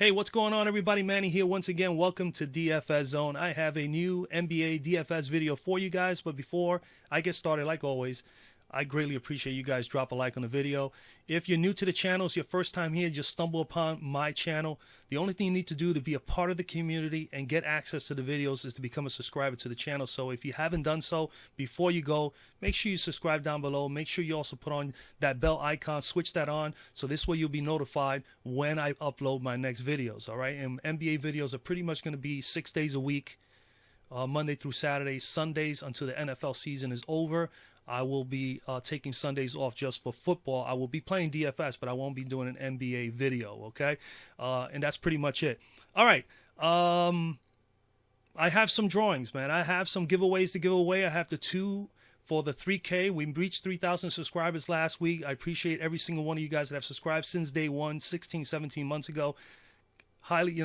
Hey, what's going on, everybody? Manny here once again. Welcome to DFS Zone. I have a new NBA DFS video for you guys, but before I get started, like always, I greatly appreciate you guys drop a like on the video. If you're new to the channel, it's your first time here, just stumble upon my channel. The only thing you need to do to be a part of the community and get access to the videos is to become a subscriber to the channel. So if you haven't done so, before you go, make sure you subscribe down below. Make sure you also put on that bell icon, switch that on, so this way you'll be notified when I upload my next videos, all right? And NBA videos are pretty much going to be 6 days a week, Monday through Saturday, Sundays until the NFL season is over. I will be taking Sundays off just for football. I will be playing DFS, but I won't be doing an NBA video, okay? And that's pretty much it. All right. I have some drawings, man. I have some giveaways to give away. I have the two for the 3K. We reached 3,000 subscribers last week. I appreciate every single one of you guys that have subscribed since day one, 16, 17 months ago. Highly,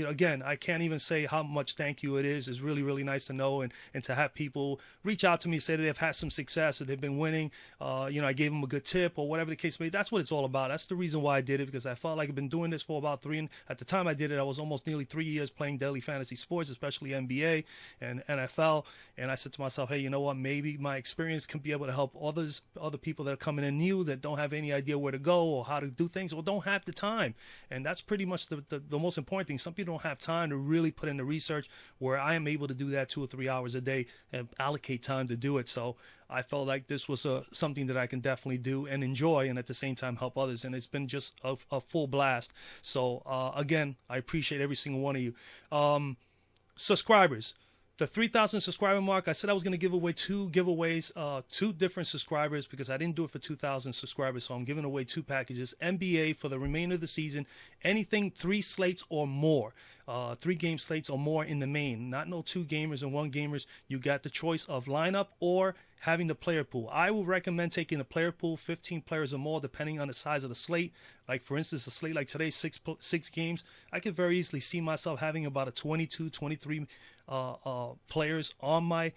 again, I can't even say how much thank you it is. It's really, really nice to know and to have people reach out to me, say that they've had some success, that they've been winning. I gave them a good tip or whatever the case may be. That's what it's all about. That's the reason why I did it, because I felt like I've been doing this for about at the time I did it, I was almost nearly 3 years playing daily fantasy sports, especially NBA and NFL. And I said to myself, hey, you know what? Maybe my experience can be able to help other people that are coming in new that don't have any idea where to go or how to do things or don't have the time. And that's pretty much the most important thing. Some people don't have time to really put in the research, where I am able to do that 2 or 3 hours a day and allocate time to do it. So I felt like this was something that I can definitely do and enjoy, and at the same time help others. And it's been just a full blast. So again, I appreciate every single one of you. Subscribers. The 3,000 subscriber mark, I said I was going to give away two giveaways, two different subscribers, because I didn't do it for 2,000 subscribers. So I'm giving away two packages. NBA for the remainder of the season, anything 3 slates or more, 3 game slates or more in the main. Not no 2 gamers and 1 gamers. You got the choice of lineup or having the player pool. I would recommend taking the player pool, 15 players or more, depending on the size of the slate. Like, for instance, a slate like today, 6 games, I could very easily see myself having about a 22, 23 players on my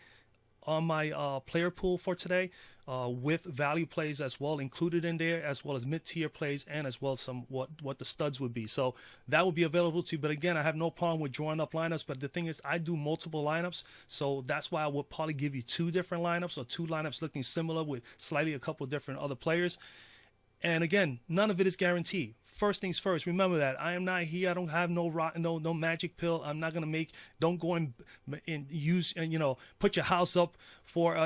player pool for today, with value plays as well included in there, as well as mid-tier plays, and as well as some what the studs would be. So that will be available to you. But again, I have no problem with drawing up lineups. But the thing is, I do multiple lineups, so that's why I would probably give you 2 different lineups, or 2 lineups looking similar with slightly a couple different other players. And again, none of it is guaranteed. First things first, remember that I am not here. I don't have no magic pill. I'm not gonna don't go and use and put your house up for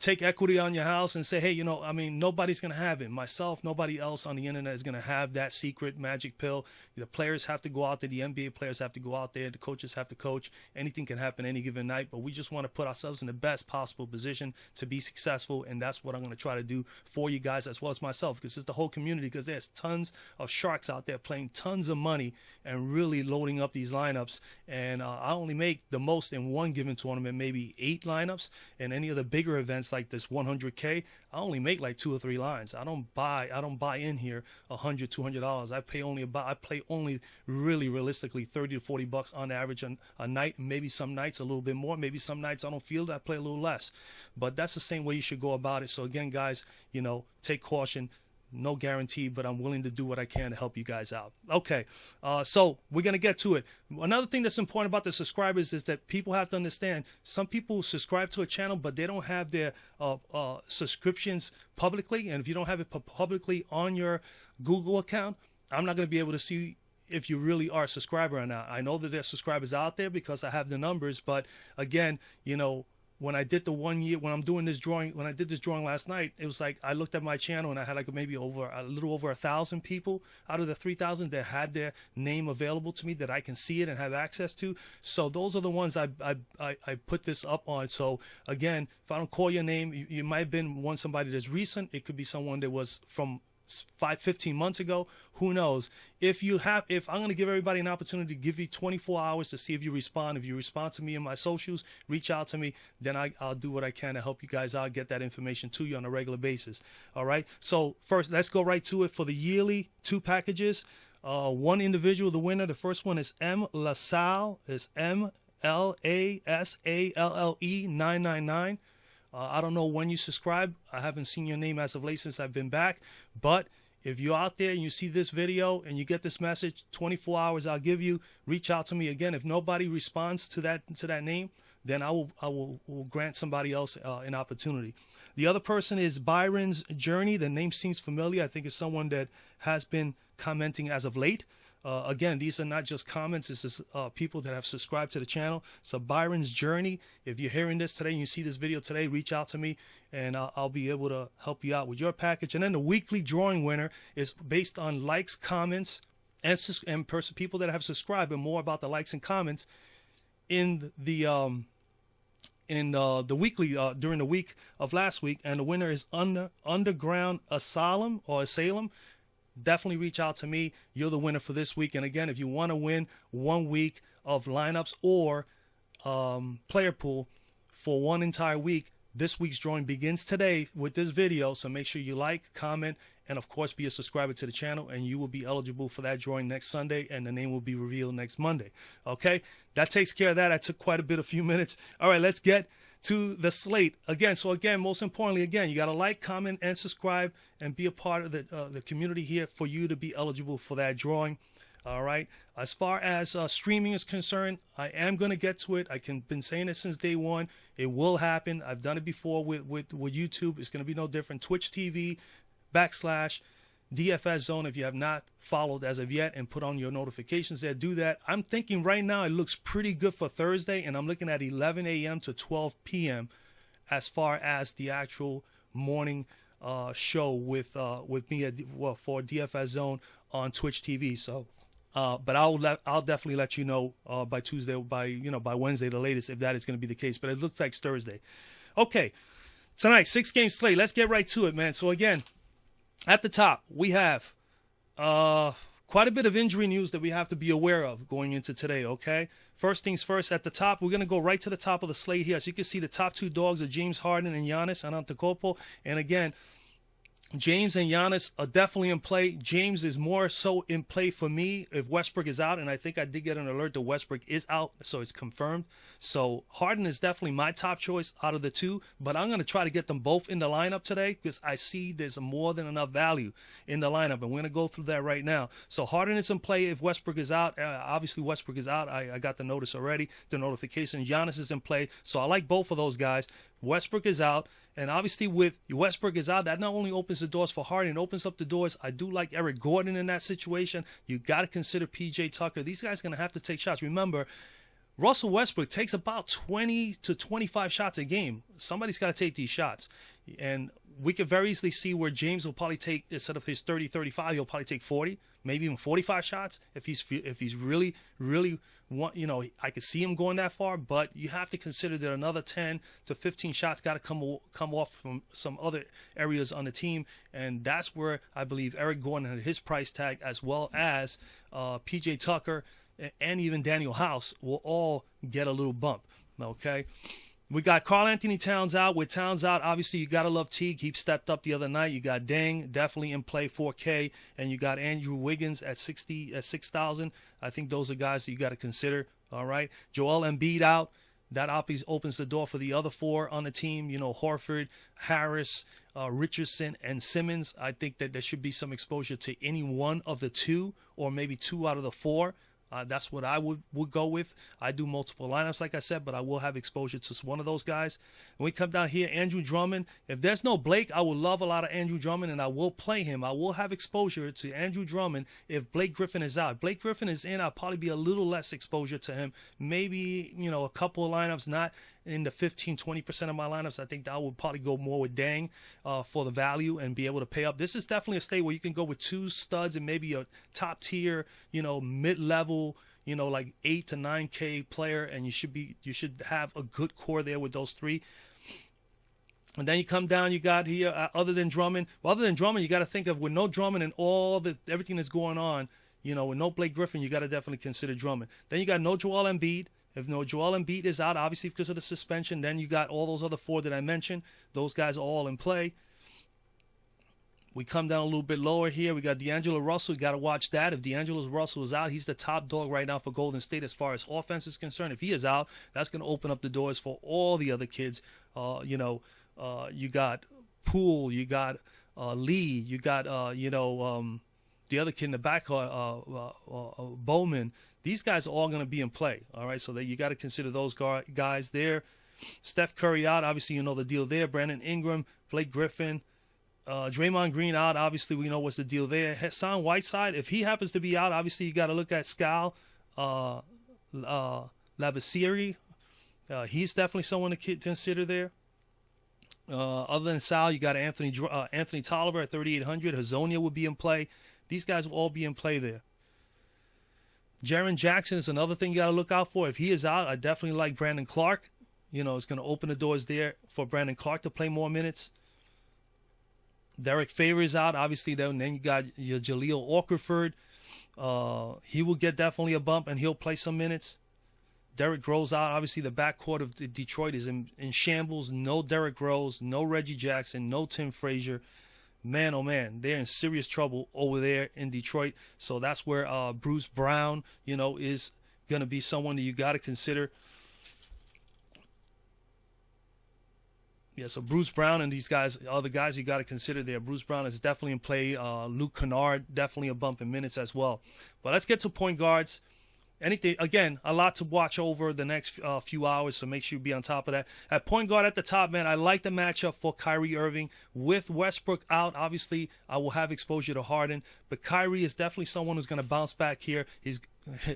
take equity on your house and say, hey, nobody's gonna have it. Myself, nobody else on the internet is gonna have that secret magic pill. The players have to go out there. The NBA players have to go out there. The coaches have to coach. Anything can happen any given night, but we just want to put ourselves in the best possible position to be successful, and that's what I'm gonna try to do for you guys as well as myself, because it's the whole community. Because there's tons of sharks out there playing tons of money and really loading up these lineups, and I only make the most in one given tournament, maybe 8 lineups, and any of the bigger events like this 100K, I only make like 2 or 3 lines. I don't buy in here $100, $200. I play only really realistically $30 to $40 on average a night. Maybe some nights a little bit more, maybe some nights I don't feel that I play a little less, but that's the same way you should go about it. So again, guys, take caution. No guarantee, but I'm willing to do what I can to help you guys out. Okay, so we're going to get to it. Another thing that's important about the subscribers is that people have to understand, some people subscribe to a channel, but they don't have their subscriptions publicly. And if you don't have it publicly on your Google account, I'm not going to be able to see if you really are a subscriber or not. I know that there's subscribers out there because I have the numbers, but again, when I did when I'm doing this drawing, when I did this drawing last night, it was like I looked at my channel and I had like maybe a little over 1,000 people out of the 3,000 that had their name available to me that I can see it and have access to. So those are the ones I put this up on. So again, if I don't call your name, you might have been somebody that's recent. It could be someone that was from 15 months ago. Who knows? If I'm going to give everybody an opportunity to give you 24 hours to see if you respond. If you respond to me in my socials, reach out to me, then I'll do what I can to help you guys out, get that information to you on a regular basis. All right. So first, let's go right to it. For the yearly 2 packages, one individual, the winner. The first one is M. LaSalle. It's MLASALLE 999. I don't know when you subscribe. I haven't seen your name as of late since I've been back, but if you're out there and you see this video and you get this message, 24 hours I'll give you. Reach out to me again. If nobody responds to that name, then I will grant somebody else an opportunity. The other person is Byron's Journey. The name seems familiar. I think it's someone that has been commenting as of late. Again, these are not just comments. This is people that have subscribed to the channel. So Byron's Journey. If you're hearing this today and you see this video today, reach out to me and I'll be able to help you out with your package. And then the weekly drawing winner is based on likes, comments, and people that have subscribed, and more about the likes and comments in the weekly during the week of last week. And the winner is Underground Asylum or Asylum. Definitely reach out to me. You're the winner for this week. And again, if you want to win 1 week of lineups or player pool for one entire week, this week's drawing begins today with this video. So make sure you like, comment, and of course be a subscriber to the channel, and you will be eligible for that drawing next Sunday, and the name will be revealed next Monday. Okay, that takes care of that. I took quite a few minutes. All right, let's get to the slate again. So again, most importantly, again, you got to like, comment, and subscribe, and be a part of the community here for you to be eligible for that drawing. All right. As far as streaming is concerned, I am going to get to it. Been saying it since day one. It will happen. I've done it before with YouTube. It's going to be no different. Twitch TV /DFS Zone. If you have not followed as of yet and put on your notifications there, do that. I'm thinking right now it looks pretty good for Thursday, and I'm looking at 11 a.m. to 12 p.m. as far as the actual morning show with me for DFS Zone on Twitch TV. So. But I'll definitely let you know by Tuesday, by Wednesday the latest, if that is going to be the case. But it looks like it's Thursday. Okay, tonight 6-game slate. Let's get right to it, man. So again, at the top we have quite a bit of injury news that we have to be aware of going into today. Okay, first things first. At the top, we're going to go right to the top of the slate here. As you can see, the top two dogs are James Harden and Giannis Antetokounmpo. And again, James and Giannis are definitely in play. James is more so in play for me if Westbrook is out, and I think I did get an alert that Westbrook is out, so it's confirmed. So Harden is definitely my top choice out of the two, but I'm going to try to get them both in the lineup today because I see there's more than enough value in the lineup, and we're going to go through that right now. So Harden is in play if Westbrook is out. Obviously, Westbrook is out. I got the notice already, the notification. Giannis is in play, so I like both of those guys. Westbrook is out. And obviously with Westbrook is out, that not only opens the doors for Harden, it opens up the doors. I do like Eric Gordon in that situation. You got to consider P.J. Tucker. These guys are going to have to take shots. Remember, Russell Westbrook takes about 20 to 25 shots a game. Somebody's got to take these shots. And we could very easily see where James will probably take, instead of his 30, 35, he'll probably take 40, maybe even 45 shots if he's really I could see him going that far. But you have to consider that another 10 to 15 shots got to come off from some other areas on the team, and that's where I believe Eric Gordon had his price tag, as well as P.J. Tucker and even Daniel House will all get a little bump. Okay. We got Karl Anthony Towns out. With Towns out, obviously you got to love Teague. He stepped up the other night. You got Deng definitely in play, 4K, and you got Andrew Wiggins at 6,000. I think those are guys that you got to consider. All right, Joel Embiid out. That opens the door for the other four on the team. Horford, Harris, Richardson, and Simmons. I think that there should be some exposure to any one of the two, or maybe two out of the four. That's what I would go with. I do multiple lineups, like I said, but I will have exposure to one of those guys. When we come down here, Andrew Drummond. If there's no Blake, I would love a lot of Andrew Drummond, and I will play him. I will have exposure to Andrew Drummond if Blake Griffin is out. If Blake Griffin is in, I'll probably be a little less exposure to him. Maybe, a couple of lineups, not in the 15-20% of my lineups. I think that I would probably go more with Deng for the value and be able to pay up. This is definitely a slate where you can go with two studs and maybe a top tier, mid-level, like 8 to 9K player, and you should have a good core there with those three. And then you come down, you got here, other than Drummond, you got to think of, with no Drummond and everything that's going on, with no Blake Griffin, you got to definitely consider Drummond. Then you got no Joel Embiid. If no Joel Embiid is out, obviously because of the suspension, then you got all those other four that I mentioned. Those guys are all in play. We come down a little bit lower here. We got D'Angelo Russell. You got to watch that. If D'Angelo Russell is out, he's the top dog right now for Golden State as far as offense is concerned. If he is out, that's going to open up the doors for all the other kids. You got Poole. You got Lee. You got the other kid in the back, Bowman. These guys are all going to be in play. All right, so that you got to consider those guys there. Steph Curry out. Obviously, you know the deal there. Brandon Ingram, Blake Griffin. Draymond Green out. Obviously, we know what's the deal there. Hassan Whiteside, if he happens to be out, obviously you got to look at Skal Labissiere. He's definitely someone to consider there. Other than Sal, you got Anthony Tolliver at 3,800. Hazonia would be in play. These guys will all be in play there. Jaren Jackson is another thing you got to look out for. If he is out, I definitely like Brandon Clark. You know, it's going to open the doors there for Brandon Clark to play more minutes. Derek Favors out, obviously. Then you got your Jahlil Okafor. He will get definitely a bump, and he'll play some minutes. Derrick Rose out. Obviously, the backcourt of Detroit is in shambles. No Derrick Rose, no Reggie Jackson, no Tim Frazier. Man, oh man, they're in serious trouble over there in Detroit. So that's where Bruce Brown, is going to be someone that you got to consider. Yeah, so Bruce Brown and these guys are the guys you got to consider there. Bruce Brown is definitely in play. Luke Kennard, definitely a bump in minutes as well. But let's get to point guards. Again, a lot to watch over the next few hours, so make sure you be on top of that. At point guard at the top, man, I like the matchup for Kyrie Irving. With Westbrook out, obviously, I will have exposure to Harden. But Kyrie is definitely someone who's going to bounce back here.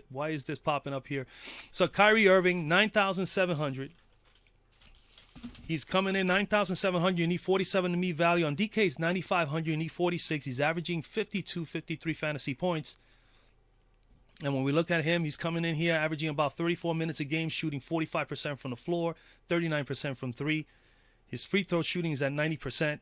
Why is this popping up here? So Kyrie Irving, 9,700. He's coming in 9,700. You need 47 to meet value. On DK's 9,500. You need 46. He's averaging 52, 53 fantasy points. And when we look at him, he's coming in here averaging about 34 minutes a game, shooting 45% from the floor, 39% from three. His free throw shooting is at 90%.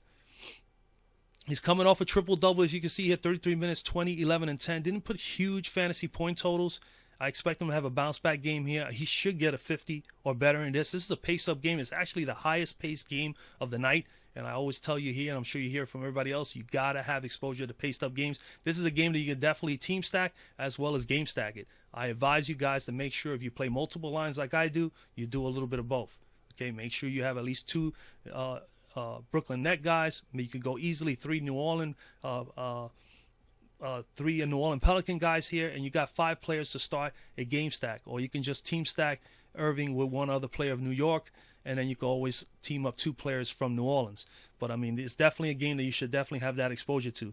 He's coming off a triple-double, as you can see here, 33 minutes, 20, 11, and 10. Didn't put huge fantasy point totals. I expect him to have a bounce-back game here. He should get a 50 or better in this. This is a pace-up game. It's actually the highest-paced game of the night. And I always tell you here, and I'm sure you hear it from everybody else, you got to have exposure to paced-up games. This is a game that you can definitely team stack as well as game stack it. I advise you guys to make sure if you play multiple lines like I do, you do a little bit of both. Okay, make sure you have at least two Brooklyn Net guys. You could go easily three New Orleans Pelican guys here, and you got 5 players to start a game stack. Or you can just team stack Irving with one other player of New York, and then you can always team up 2 players from New Orleans. But, I mean, it's definitely a game that you should definitely have that exposure to.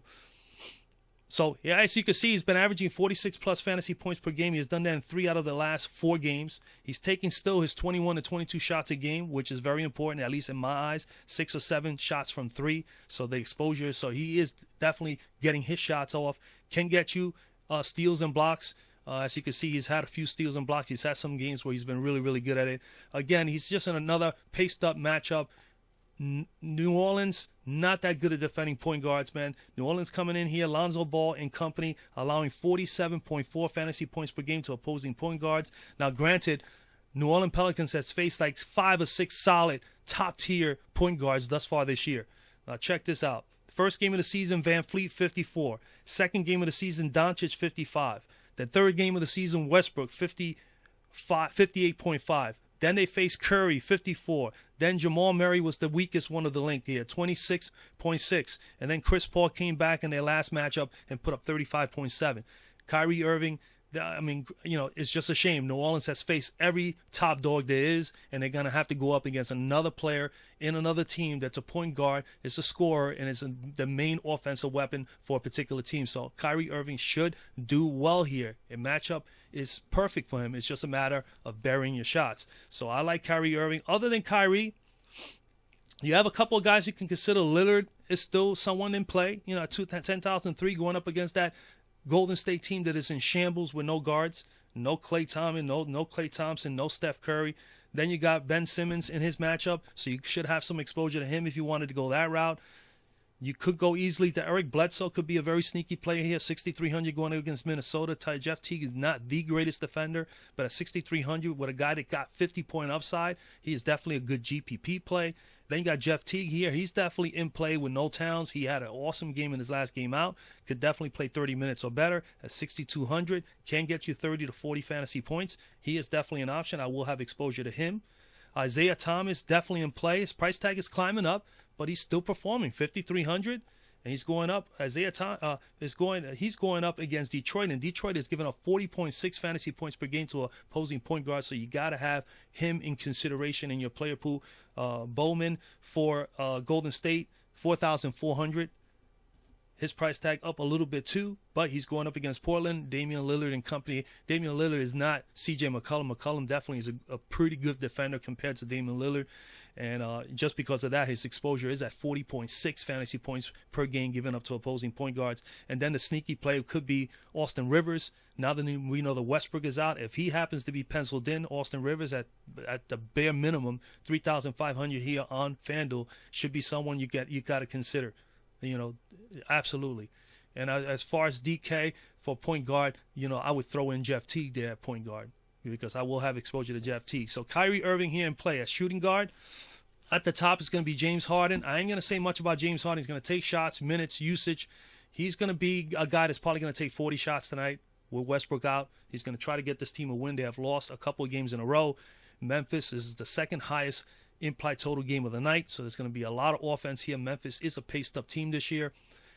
So, yeah, as you can see, he's been averaging 46-plus fantasy points per game. He has done that in 3 out of the last 4 games. He's taking still his 21 to 22 shots a game, which is very important, at least in my eyes. 6 or 7 shots from 3. So, the exposure. So, he is definitely getting his shots off. Can get you steals and blocks. As you can see, he's had a few steals and blocks. He's had some games where he's been really, really good at it. Again, he's just in another paced-up matchup. New Orleans, not that good at defending point guards, man. New Orleans coming in here, Lonzo Ball and company, allowing 47.4 fantasy points per game to opposing point guards. Now, granted, New Orleans Pelicans has faced like 5 or 6 solid top-tier point guards thus far this year. Now, check this out. First game of the season, Van Fleet, 54. Second game of the season, Doncic, 55. The third game of the season, Westbrook, 58.5. Then they faced Curry, 54. Then Jamal Murray was the weakest one of the link here, 26.6. And then Chris Paul came back in their last matchup and put up 35.7. Kyrie Irving, I mean, it's just a shame. New Orleans has faced every top dog there is, and they're going to have to go up against another player in another team that's a point guard, is a scorer, and is the main offensive weapon for a particular team. So Kyrie Irving should do well here. A matchup is perfect for him. It's just a matter of burying your shots. So I like Kyrie Irving. Other than Kyrie, you have a couple of guys you can consider. Lillard is still someone in play. 10,003 going up against that Golden State team that is in shambles with no guards, no Klay Thompson, no Steph Curry. Then you got Ben Simmons in his matchup, so you should have some exposure to him if you wanted to go that route. You could go easily to Eric Bledsoe, could be a very sneaky player here, 6,300 going against Minnesota. Jeff Teague is not the greatest defender, but at 6,300 with a guy that got 50-point upside, he is definitely a good GPP play. Then you got Jeff Teague here. He's definitely in play with no Towns. He had an awesome game in his last game out. Could definitely play 30 minutes or better at 6,200. Can get you 30 to 40 fantasy points. He is definitely an option. I will have exposure to him. Isaiah Thomas, definitely in play. His price tag is climbing up, but he's still performing. 5,300. and he's going up. He's going up against Detroit, and Detroit is giving up 40.6 fantasy points per game to opposing point guards. So you got to have him in consideration in your player pool. Bowman for Golden State, 4,400. His price tag up a little bit too, but he's going up against Portland, Damian Lillard and company. Damian Lillard is not C.J. McCollum. McCollum definitely is a pretty good defender compared to Damian Lillard. And just because of that, his exposure is at 40.6 fantasy points per game given up to opposing point guards. And then the sneaky play could be Austin Rivers. Now that we know the Westbrook is out, if he happens to be penciled in, Austin Rivers at the bare minimum, 3,500 here on FanDuel should be someone you got to consider. Absolutely. And as far as DK for point guard, I would throw in Jeff Teague there at point guard because I will have exposure to Jeff Teague. So Kyrie Irving here in play as shooting guard. At the top is going to be James Harden. I ain't going to say much about James Harden. He's going to take shots, minutes, usage. He's going to be a guy that's probably going to take 40 shots tonight with Westbrook out. He's going to try to get this team a win. They have lost a couple of games in a row. Memphis is the second highest implied total game of the night, so there's going to be a lot of offense here. Memphis is a paced-up team this year,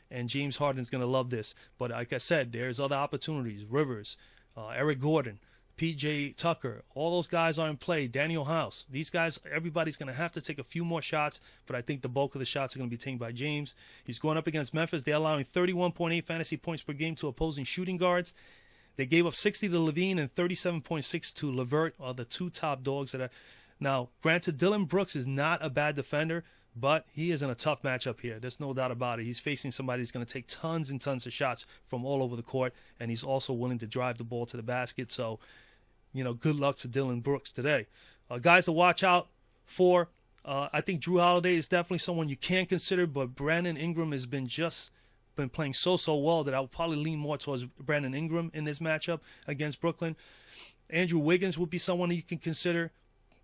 and James Harden's going to love this. But like I said, there's other opportunities. Rivers, Eric Gordon, P.J. Tucker, all those guys are in play. Daniel House. These guys, everybody's going to have to take a few more shots, but I think the bulk of the shots are going to be taken by James. He's going up against Memphis. They're allowing 31.8 fantasy points per game to opposing shooting guards. They gave up 60 to Levine and 37.6 to LeVert, are the two top dogs that are. Now, granted, Dylan Brooks is not a bad defender, but he is in a tough matchup here. There's no doubt about it. He's facing somebody who's going to take tons and tons of shots from all over the court, and he's also willing to drive the ball to the basket. So, good luck to Dylan Brooks today. Guys to watch out for, I think Drew Holiday is definitely someone you can consider, but Brandon Ingram has been playing so well that I would probably lean more towards Brandon Ingram in this matchup against Brooklyn. Andrew Wiggins would be someone you can consider.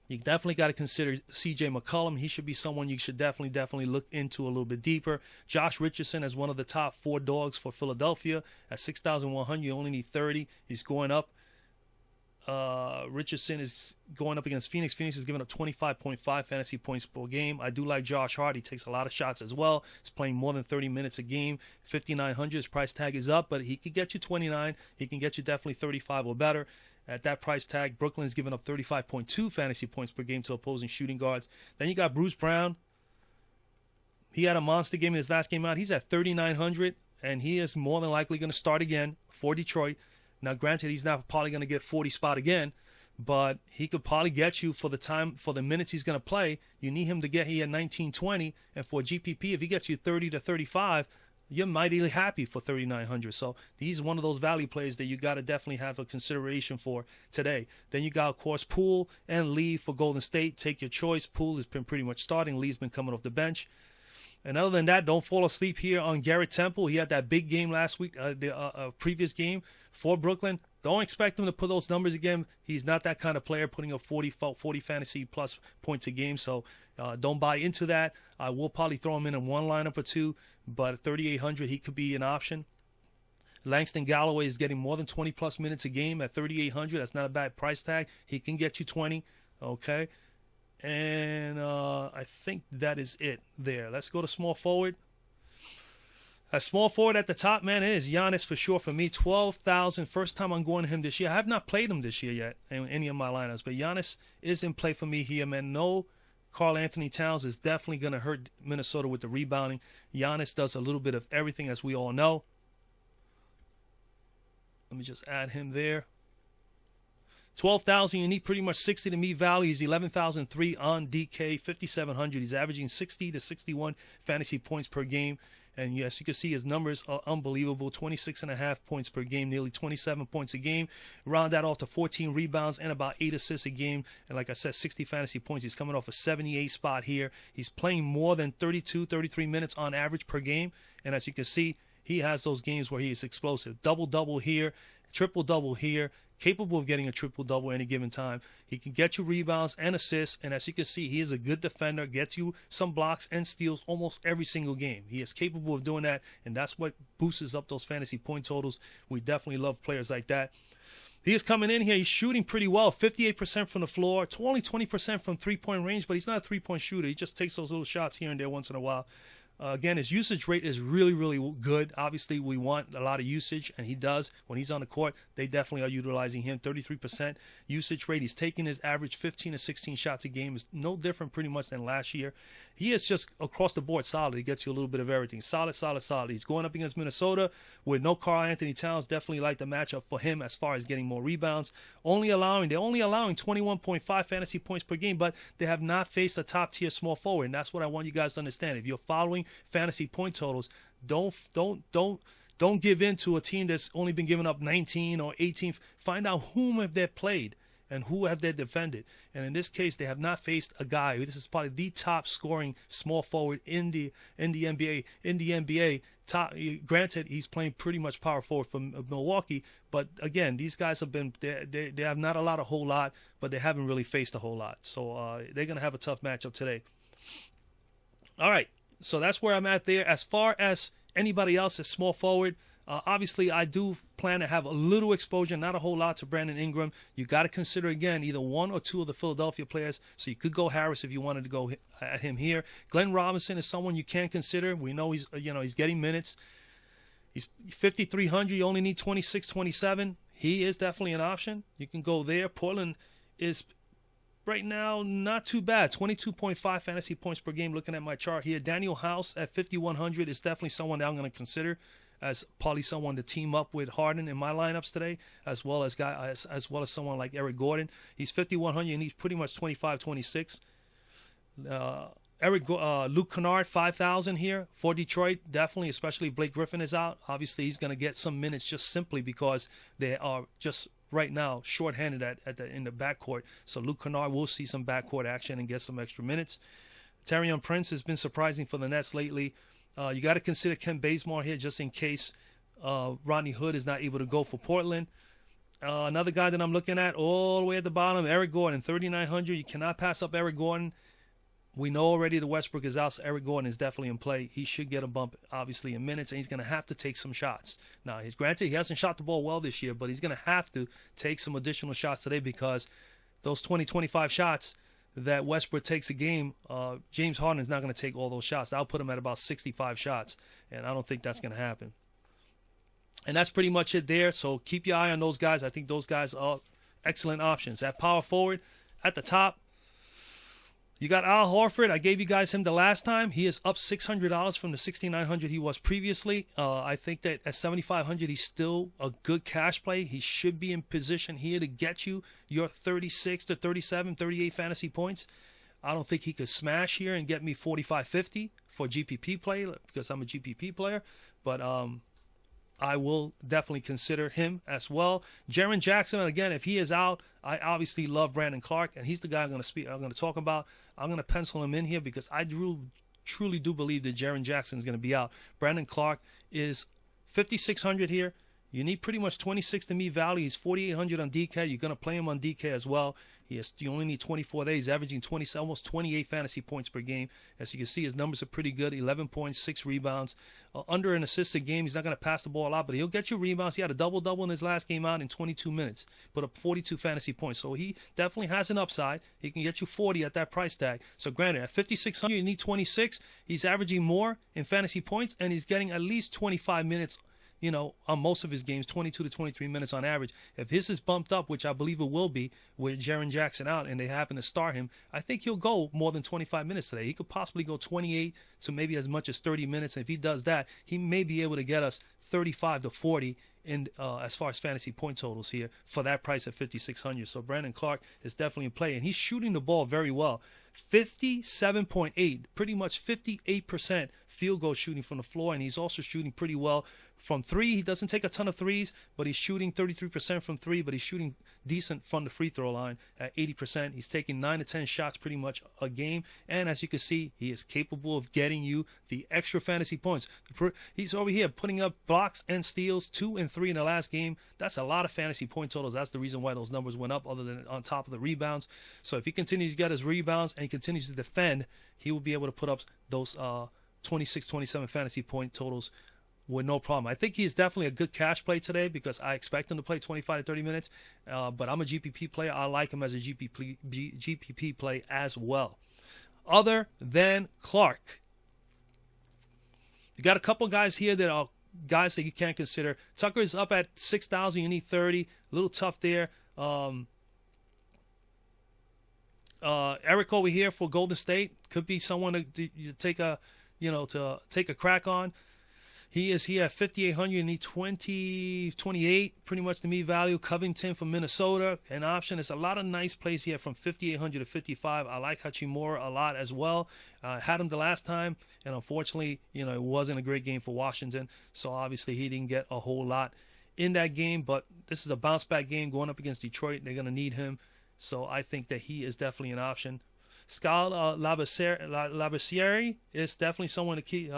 You definitely got to consider C.J. McCollum. He should be someone you should definitely look into a little bit deeper. Josh Richardson as one of the top 4 dogs for Philadelphia at 6,100. You only need 30. He's going up. Richardson is going up against Phoenix. Phoenix is giving up 25.5 fantasy points per game. I do like Josh Hart. He takes a lot of shots as well. He's playing more than 30 minutes a game. 5,900. His price tag is up, but he can get you 29. He can get you definitely 35 or better. At that price tag, Brooklyn's giving up 35.2 fantasy points per game to opposing shooting guards. Then you got Bruce Brown. He had a monster game in his last game out. He's at 3,900, and he is more than likely going to start again for Detroit. Now, granted, he's not probably going to get 40 spot again, but he could probably get you for the minutes he's going to play. You need him to get here at 19-20, and for GPP, if he gets you 30 to 35, you're mightily happy for 3,900. So he's one of those value plays that you got to definitely have a consideration for today. Then you got, of course, Poole and Lee for Golden State. Take your choice. Poole has been pretty much starting. Lee's been coming off the bench. And other than that, don't fall asleep here on Garrett Temple. He had that big game last week, the previous game for Brooklyn. Don't expect him to put those numbers again. He's not that kind of player putting up 40 fantasy plus points a game. So don't buy into that. I will probably throw him in one lineup or two, but at 3,800, he could be an option. Langston Galloway is getting more than 20 plus minutes a game at 3,800. That's not a bad price tag. He can get you 20. Okay. And I think that is it there. Let's go to small forward. A small forward at the top, man, it is Giannis for sure for me. 12,000. First time I'm going to him this year. I have not played him this year yet in any of my lineups, but Giannis is in play for me here, man. No, Karl Anthony Towns is definitely going to hurt Minnesota with the rebounding. Giannis does a little bit of everything, as we all know. Let me just add him there. 12,000, you need pretty much 60 to meet value. He's 11,003 on DK, 5,700. He's averaging 60 to 61 fantasy points per game. And yes, you can see his numbers are unbelievable. 26.5 points per game, nearly 27 points a game. Round that off to 14 rebounds and about 8 assists a game. And like I said, 60 fantasy points. He's coming off a 78 spot here. He's playing more than 32, 33 minutes on average per game. And as you can see, he has those games where he is explosive. Double-double here, triple-double here. Capable of getting a triple-double any given time. He can get you rebounds and assists, and as you can see, he is a good defender, gets you some blocks and steals almost every single game. He is capable of doing that, and that's what boosts up those fantasy point totals. We definitely love players like that. He is coming in here. He's shooting pretty well, 58% from the floor, only 20% from three-point range, but he's not a three-point shooter. He just takes those little shots here and there once in a while. Again, his usage rate is really, really good. Obviously, we want a lot of usage, and he does. When he's on the court, they definitely are utilizing him. 33% usage rate. He's taking his average 15 to 16 shots a game. Is no different pretty much than last year. He is just across the board solid. He gets you a little bit of everything. Solid, solid, solid. He's going up against Minnesota with no Karl Anthony Towns. Definitely like the matchup for him as far as getting more rebounds. They're only allowing 21.5 fantasy points per game, but they have not faced a top-tier small forward, and that's what I want you guys to understand. If you're following fantasy point totals, don't give in to a team that's only been giving up 19 or 18. Find out whom have they played and who have they defended. And in this case, they have not faced a guy. This is probably the top scoring small forward in the NBA. Granted, he's playing pretty much power forward for Milwaukee, but again, these guys have been they have not allowed a whole lot, but they haven't really faced a whole lot. So they're gonna have a tough matchup today. All right, so that's where I'm at there. As far as anybody else as small forward, obviously I do plan to have a little exposure, not a whole lot, to Brandon Ingram. You got to consider, again, either one or two of the Philadelphia players. So you could go Harris if you wanted to go at him here. Glenn Robinson is someone you can consider. We know he's getting minutes. He's 5,300. You only need 26, 27. He is definitely an option. You can go there. Portland is right now not too bad. 22.5 fantasy points per game. Looking at my chart here, Daniel House at 5,100 is definitely someone that I'm going to consider as probably someone to team up with Harden in my lineups today, as well as someone like Eric Gordon. He's 5,100 and he's pretty much 25, 26. Luke Kennard, 5,000 here for Detroit, definitely, especially if Blake Griffin is out. Obviously, he's going to get some minutes just simply because they are just right now shorthanded in the backcourt. So Luke Kennard will see some backcourt action and get some extra minutes. Taurean Prince has been surprising for the Nets lately. You got to consider Ken Bazemore here just in case Rodney Hood is not able to go for Portland. Another guy that I'm looking at all the way at the bottom, Eric Gordon, 3,900. You cannot pass up Eric Gordon. We know already the Westbrook is out, so Eric Gordon is definitely in play. He should get a bump, obviously, in minutes, and he's going to have to take some shots. Now, granted, he hasn't shot the ball well this year, but he's going to have to take some additional shots today because those 20, 25 shots that Westbrook takes a game, James Harden is not going to take all those shots. I'll put him at about 65 shots, and I don't think that's going to happen. And that's pretty much it there, so keep your eye on those guys. I think those guys are excellent options. At power forward, at the top, you got Al Horford. I gave you guys him the last time. He is up $600 from the $6,900 he was previously. I think that at $7,500, he's still a good cash play. He should be in position here to get you your 36 to 37, 38 fantasy points. I don't think he could smash here and get me 45, 50 for GPP play because I'm a GPP player. But I will definitely consider him as well. Jaren Jackson, again, if he is out, I obviously love Brandon Clark, and he's the guy I'm going to talk about. I'm going to pencil him in here because I truly do believe that Jaren Jackson is going to be out. Brandon Clark is 5,600 here. You need pretty much 26 to me value. He's 4,800 on DK. You're going to play him on DK as well. You only need 24 there. He's averaging almost 28 fantasy points per game. As you can see, his numbers are pretty good. 11 points, 6 rebounds. Under an assisted game, he's not going to pass the ball out, but he'll get you rebounds. He had a double-double in his last game out in 22 minutes. Put up 42 fantasy points. So he definitely has an upside. He can get you 40 at that price tag. So granted, at 5,600, you need 26. He's averaging more in fantasy points, and he's getting at least 25 minutes on most of his games, 22 to 23 minutes on average. If his is bumped up, which I believe it will be, with Jaren Jackson out and they happen to start him, I think he'll go more than 25 minutes today. He could possibly go 28 to maybe as much as 30 minutes. And if he does that, he may be able to get us 35 to 40 in as far as fantasy point totals here for that price at 5,600. So Brandon Clark is definitely in play, and he's shooting the ball very well. 57.8, pretty much 58% field goal shooting from the floor, and he's also shooting pretty well from three. He doesn't take a ton of threes, but he's shooting 33% from three, but he's shooting decent from the free throw line at 80%. He's taking 9 to 10 shots pretty much a game, and as you can see, he is capable of getting you the extra fantasy points. He's over here putting up blocks and steals, 2 and 3 in the last game. That's a lot of fantasy point totals. That's the reason why those numbers went up, other than on top of the rebounds. So if he continues to get his rebounds and he continues to defend, he will be able to put up those 26, 27 fantasy point totals with no problem. I think he's definitely a good cash play today because I expect him to play 25 to 30 minutes. But I'm a GPP player. I like him as a GPP play as well. Other than Clark, You got a couple guys here that are guys that you can't consider. Tucker is up at 6,000. You need 30. A little tough there. Eric over here for Golden State could be someone to take a, to take a crack on. He is here at 5,800. You need 28, pretty much the mean value. Covington from Minnesota, an option. There's a lot of nice plays here from 5,800 to 55. I like Hachimura a lot as well. Had him the last time, and unfortunately, it wasn't a great game for Washington. So obviously, he didn't get a whole lot in that game. But this is a bounce back game going up against Detroit. They're going to need him. So I think that he is definitely an option. Skal Labissiere is definitely someone to keep.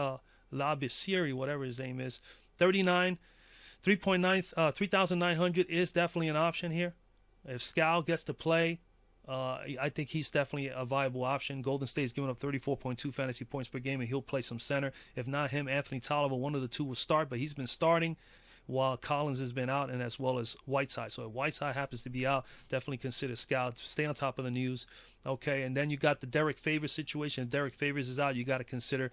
Labissiere, whatever his name is, 39, 3,900 is definitely an option here. If Skal gets to play, I think he's definitely a viable option. Golden State's giving up 34.2 fantasy points per game, and he'll play some center. If not him, Anthony Tolliver, one of the two will start, but he's been starting while Collins has been out, and as well as Whiteside. So if Whiteside happens to be out, definitely consider Skal. Stay on top of the news. Okay, and then you got the Derek Favors situation. If Derek Favors is out, you got to consider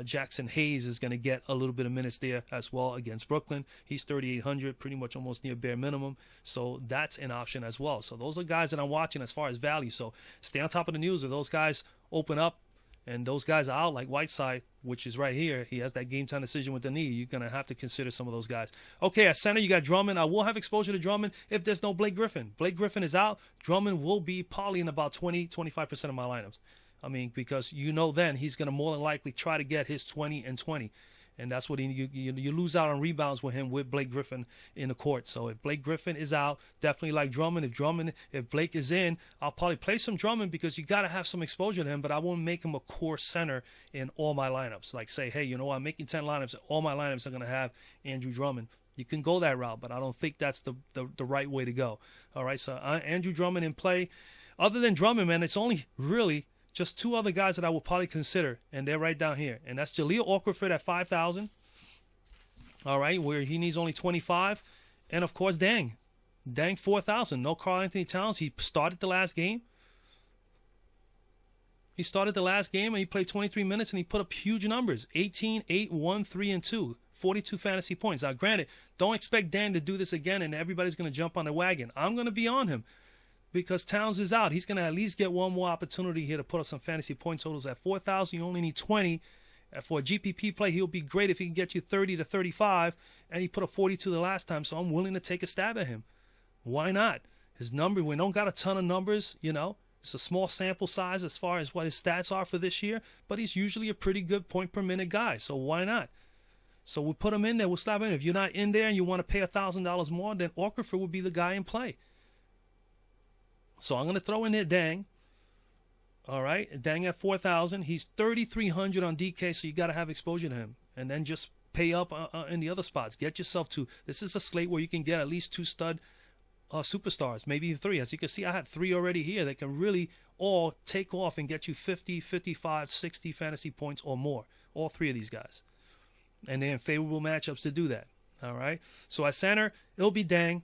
Jackson Hayes is going to get a little bit of minutes there as well against Brooklyn. He's 3,800, pretty much almost near bare minimum. So that's an option as well. So those are guys that I'm watching as far as value. So stay on top of the news. If those guys open up and those guys are out, like Whiteside, which is right here, he has that game time decision with the knee, you're going to have to consider some of those guys. Okay, at center, you got Drummond. I will have exposure to Drummond if there's no Blake Griffin. Blake Griffin is out. Drummond will be probably in about 20-25% of my lineups. I mean, because then he's going to more than likely try to get his 20 and 20. And that's what you lose out on rebounds with him with Blake Griffin in the court. So if Blake Griffin is out, definitely like Drummond. If Blake is in, I'll probably play some Drummond because you got to have some exposure to him, but I won't make him a core center in all my lineups. Like say, hey, I'm making 10 lineups. All my lineups are going to have Andrew Drummond. You can go that route, but I don't think that's the right way to go. All right, so Andrew Drummond in play. Other than Drummond, man, it's only really just two other guys that I will probably consider, and they're right down here. And that's Jahlil Okafor at 5,000. All right, where he needs only 25. And, of course, Dang 4,000. No Karl-Anthony Towns. He started the last game. And he played 23 minutes, and he put up huge numbers. 18, 8, 1, 3, and 2. 42 fantasy points. Now, granted, don't expect Dan to do this again, and everybody's going to jump on the wagon. I'm going to be on him. Because Towns is out. He's going to at least get one more opportunity here to put up some fantasy point totals. At 4,000, you only need 20. For a GPP play, he'll be great if he can get you 30 to 35, and he put up 42 the last time, so I'm willing to take a stab at him. Why not? His number, we don't got a ton of numbers, It's a small sample size as far as what his stats are for this year, but he's usually a pretty good point per minute guy, so why not? So we'll put him in there. We'll stop him. If you're not in there and you want to pay $1,000 more, then Okafor would be the guy in play. So I'm going to throw in there Dang. All right, Dang at 4,000. He's 3,300 on DK, so you got to have exposure to him. And then just pay up in the other spots. Get yourself to. This is a slate where you can get at least 2 stud superstars, maybe 3. As you can see, I have 3 already here that can really all take off and get you 50, 55, 60 fantasy points or more. All 3 of these guys. And they're in favorable matchups to do that. All right, so at center, it'll be Dang.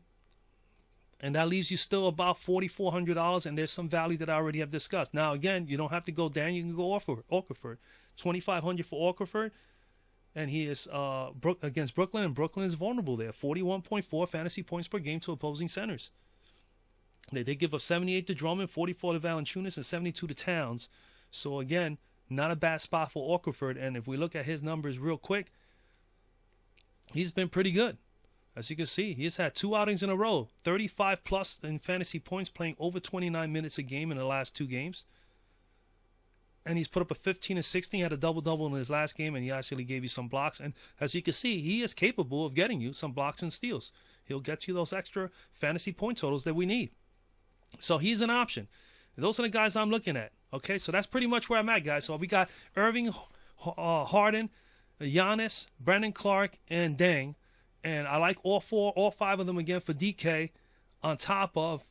And that leaves you still about $4,400, and there's some value that I already have discussed. Now, again, you don't have to go down. You can go Okafor. $2,500 for Okafor, and he is against Brooklyn, and Brooklyn is vulnerable there. 41.4 fantasy points per game to opposing centers. They give up 78 to Drummond, 44 to Valanciunas, and 72 to Towns. So, again, not a bad spot for Okafor. And if we look at his numbers real quick, he's been pretty good. As you can see, he has had 2 outings in a row, 35 plus in fantasy points, playing over 29 minutes a game in the last 2 games. And he's put up a 15 and 16, he had a double-double in his last game, and he actually gave you some blocks. And as you can see, he is capable of getting you some blocks and steals. He'll get you those extra fantasy point totals that we need. So he's an option. And those are the guys I'm looking at. Okay, so that's pretty much where I'm at, guys. So we got Irving, Harden, Giannis, Brandon Clark, and Dang. And I like all 5 of them again for DK. On top of,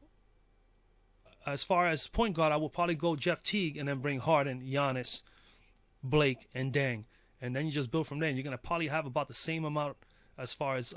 as far as point guard, I will probably go Jeff Teague and then bring Harden, Giannis, Blake, and Dang. And then you just build from there. And you're going to probably have about the same amount as far as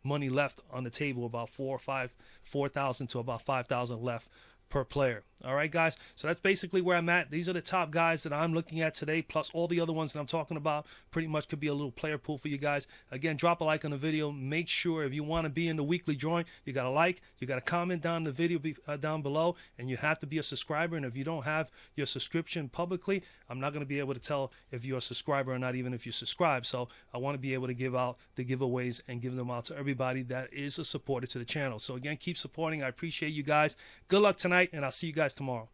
money left on the table, about 4,000 to about 5,000 left per player. All right, guys. So that's basically where I'm at. These are the top guys that I'm looking at today, plus all the other ones that I'm talking about. Pretty much could be a little player pool for you guys. Again, drop a like on the video. Make sure if you want to be in the weekly drawing, you got to like, you got to comment down the video down below, and you have to be a subscriber. And if you don't have your subscription publicly, I'm not going to be able to tell if you're a subscriber or not, even if you subscribe. So I want to be able to give out the giveaways and give them out to everybody that is a supporter to the channel. So again, keep supporting. I appreciate you guys. Good luck tonight, and I'll see you guys tomorrow.